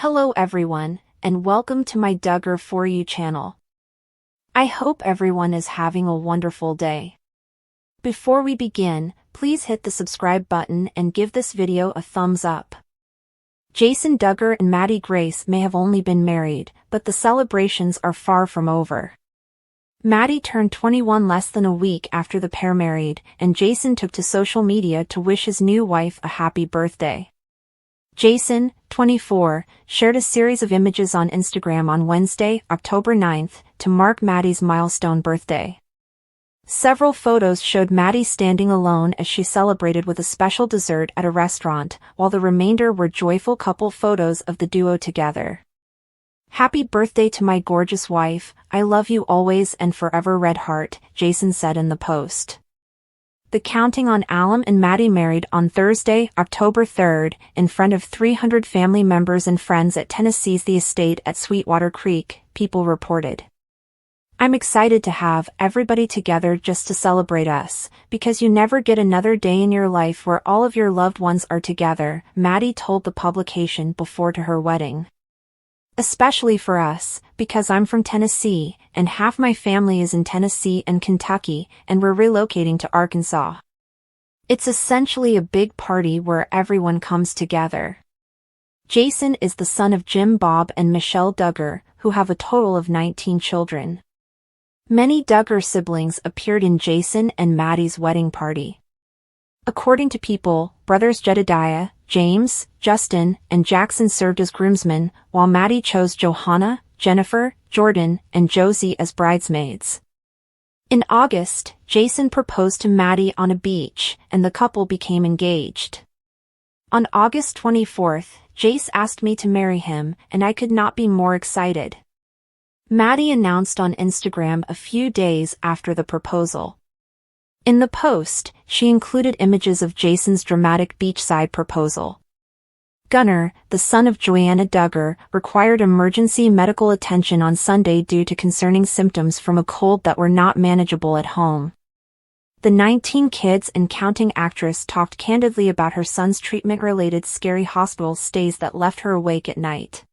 Hello everyone, and welcome to my Duggar For You channel. I hope everyone is having a wonderful day. Before we begin, please hit the subscribe button and give this video a thumbs up. Jason Duggar and Maddie Grace may have only been married, but the celebrations are far from over. Maddie turned 21 less than a week after the pair married, and Jason took to social media to wish his new wife a happy birthday. Jason, 24, shared a series of images on Instagram on Wednesday, October 9th, to mark Maddie's milestone birthday. Several photos showed Maddie standing alone as she celebrated with a special dessert at a restaurant, while the remainder were joyful couple photos of the duo together. "Happy birthday to my gorgeous wife, I love you always and forever, red heart," Jason said in the post. The counting on Alum and Maddie married on Thursday, October 3rd, in front of 300 family members and friends at Tennessee's The Estate at Sweetwater Creek, People reported. "I'm excited to have everybody together just to celebrate us, because you never get another day in your life where all of your loved ones are together," Maddie told the publication before to her wedding. "Especially for us, because I'm from Tennessee, and half my family is in Tennessee and Kentucky, and we're relocating to Arkansas. It's essentially a big party where everyone comes together." Jason is the son of Jim Bob and Michelle Duggar, who have a total of 19 children. Many Duggar siblings appeared in Jason and Maddie's wedding party. According to People, brothers Jedediah, James, Justin, and Jackson served as groomsmen, while Maddie chose Johanna, Jennifer, Jordan, and Josie as bridesmaids. In August, Jason proposed to Maddie on a beach, and the couple became engaged. "On August 24th, Jace asked me to marry him, and I could not be more excited," Maddie announced on Instagram a few days after the proposal. In the post, she included images of Jason's dramatic beachside proposal. Gunar, the son of Joanna Duggar, required emergency medical attention on Sunday due to concerning symptoms from a cold that were not manageable at home. The 19 kids and counting actress talked candidly about her son's treatment-related scary hospital stays that left her awake at night.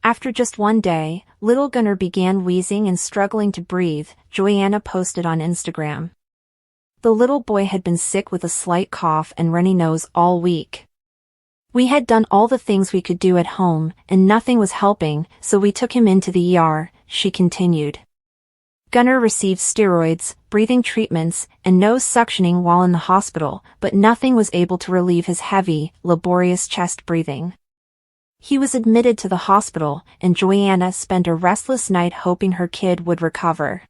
"After just one day, little Gunar began wheezing and struggling to breathe," Joanna posted on Instagram. "The little boy had been sick with a slight cough and runny nose all week. We had done all the things we could do at home, and nothing was helping, so we took him into the ER," she continued. Gunar received steroids, breathing treatments, and nose suctioning while in the hospital, but nothing was able to relieve his heavy, laborious chest breathing. He was admitted to the hospital, and Joanna spent a restless night hoping her kid would recover.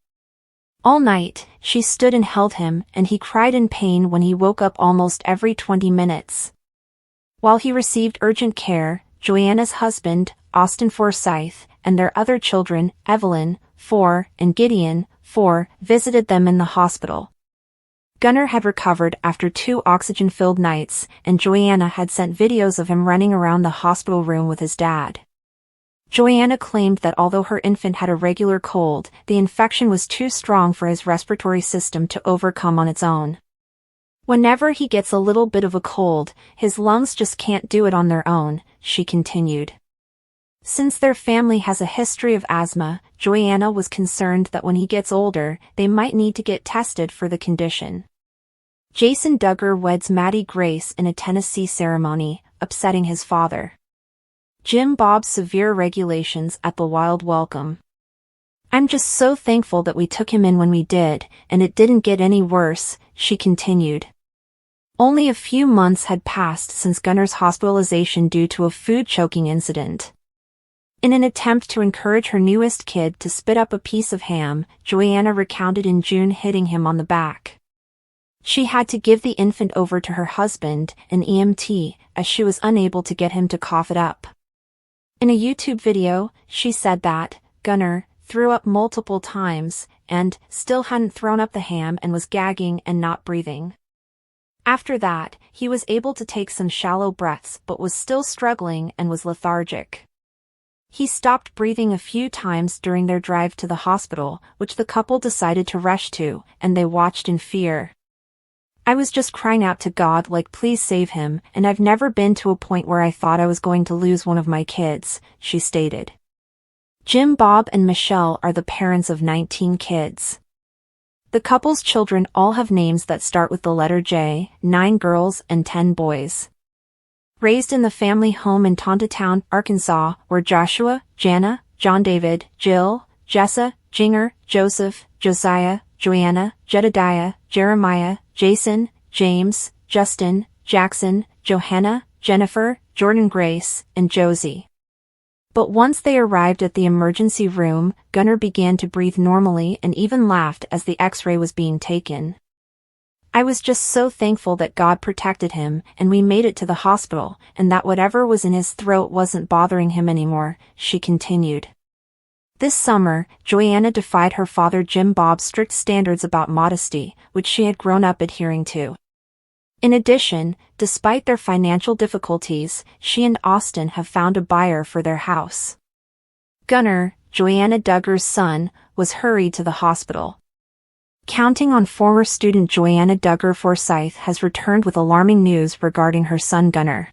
All night, she stood and held him, and he cried in pain when he woke up almost every 20 minutes. While he received urgent care, Joanna's husband, Austin Forsyth, and their other children, Evelyn, 4, and Gideon, 4, visited them in the hospital. Gunar had recovered after 2 oxygen-filled nights, and Joanna had sent videos of him running around the hospital room with his dad. Joanna claimed that although her infant had a regular cold, the infection was too strong for his respiratory system to overcome on its own. "Whenever he gets a little bit of a cold, his lungs just can't do it on their own," she continued. Since their family has a history of asthma, Joanna was concerned that when he gets older, they might need to get tested for the condition. Jason Duggar weds Maddie Grace in a Tennessee ceremony, upsetting his father. Jim Bob's severe regulations at the wild welcome. "I'm just so thankful that we took him in when we did, and it didn't get any worse," she continued. Only a few months had passed since Gunar's hospitalization due to a food choking incident. In an attempt to encourage her newest kid to spit up a piece of ham, Joanna recounted in June hitting him on the back. She had to give the infant over to her husband, an EMT, as she was unable to get him to cough it up. In a YouTube video, she said that Gunar threw up multiple times, and still hadn't thrown up the ham and was gagging and not breathing. After that, he was able to take some shallow breaths but was still struggling and was lethargic. He stopped breathing a few times during their drive to the hospital, which the couple decided to rush to, and they watched in fear. I was just crying out to God like please save him, and I've never been to a point where I thought I was going to lose one of my kids, she stated. Jim Bob and Michelle are the parents of 19 kids. The couple's children all have names that start with the letter J, 9 girls and 10 boys. Raised in the family home in Tontatown, Arkansas, where Joshua, Jana, John David, Jill, Jessa, Jinger, Joseph, Josiah, Joanna, Jedediah, Jeremiah, Jason, James, Justin, Jackson, Johanna, Jennifer, Jordan Grace, and Josie. But once they arrived at the emergency room, Gunar began to breathe normally and even laughed as the X-ray was being taken. I was just so thankful that God protected him and we made it to the hospital, and that whatever was in his throat wasn't bothering him anymore, she continued. This summer, Joanna defied her father Jim Bob's strict standards about modesty, which she had grown up adhering to. In addition, despite their financial difficulties, she and Austin have found a buyer for their house. Gunar, Joanna Duggar's son, was hurried to the hospital. Counting on former student Joanna Duggar Forsyth has returned with alarming news regarding her son Gunar.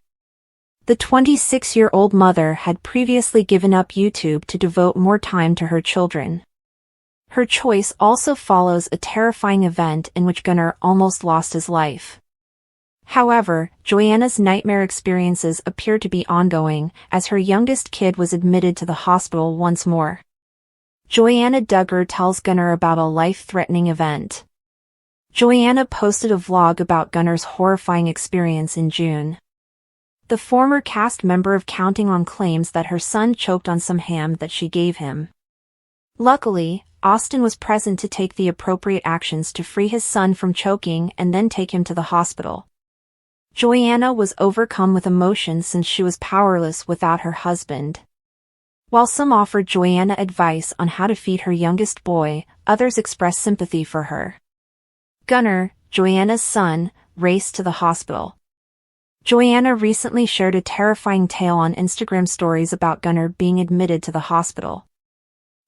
The 26-year-old mother had previously given up YouTube to devote more time to her children. Her choice also follows a terrifying event in which Gunar almost lost his life. However, Joanna's nightmare experiences appear to be ongoing, as her youngest kid was admitted to the hospital once more. Joanna Duggar tells Gunar about a life-threatening event. Joanna posted a vlog about Gunar's horrifying experience in June. The former cast member of Counting On claims that her son choked on some ham that she gave him. Luckily, Austin was present to take the appropriate actions to free his son from choking and then take him to the hospital. Joanna was overcome with emotion since she was powerless without her husband. While some offered Joanna advice on how to feed her youngest boy, others expressed sympathy for her. Gunar, Joanna's son, raced to the hospital. Joanna recently shared a terrifying tale on Instagram stories about Gunar being admitted to the hospital.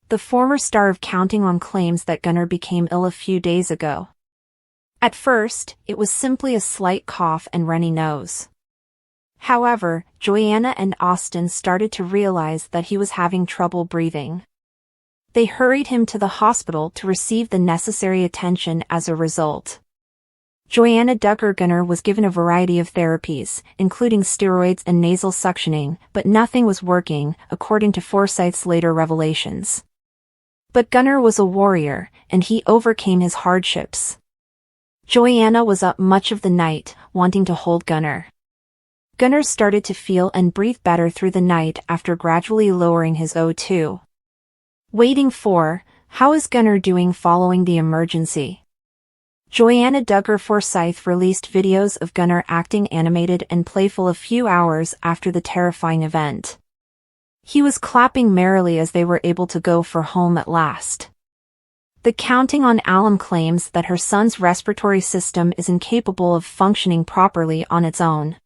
The former star of Counting On claims that Gunar became ill a few days ago. At first, it was simply a slight cough and runny nose. However, Joanna and Austin started to realize that he was having trouble breathing. They hurried him to the hospital to receive the necessary attention as a result. Joanna Duggar Gunar was given a variety of therapies, including steroids and nasal suctioning, but nothing was working, according to Forsyth's later revelations. But Gunar was a warrior, and he overcame his hardships. Joanna was up much of the night, wanting to hold Gunar. Gunar started to feel and breathe better through the night after gradually lowering his O2. Waiting for, how is Gunar doing following the emergency? Joanna Duggar Forsyth released videos of Gunar acting animated and playful a few hours after the terrifying event. He was clapping merrily as they were able to go for home at last. The Counting On alum claims that her son's respiratory system is incapable of functioning properly on its own.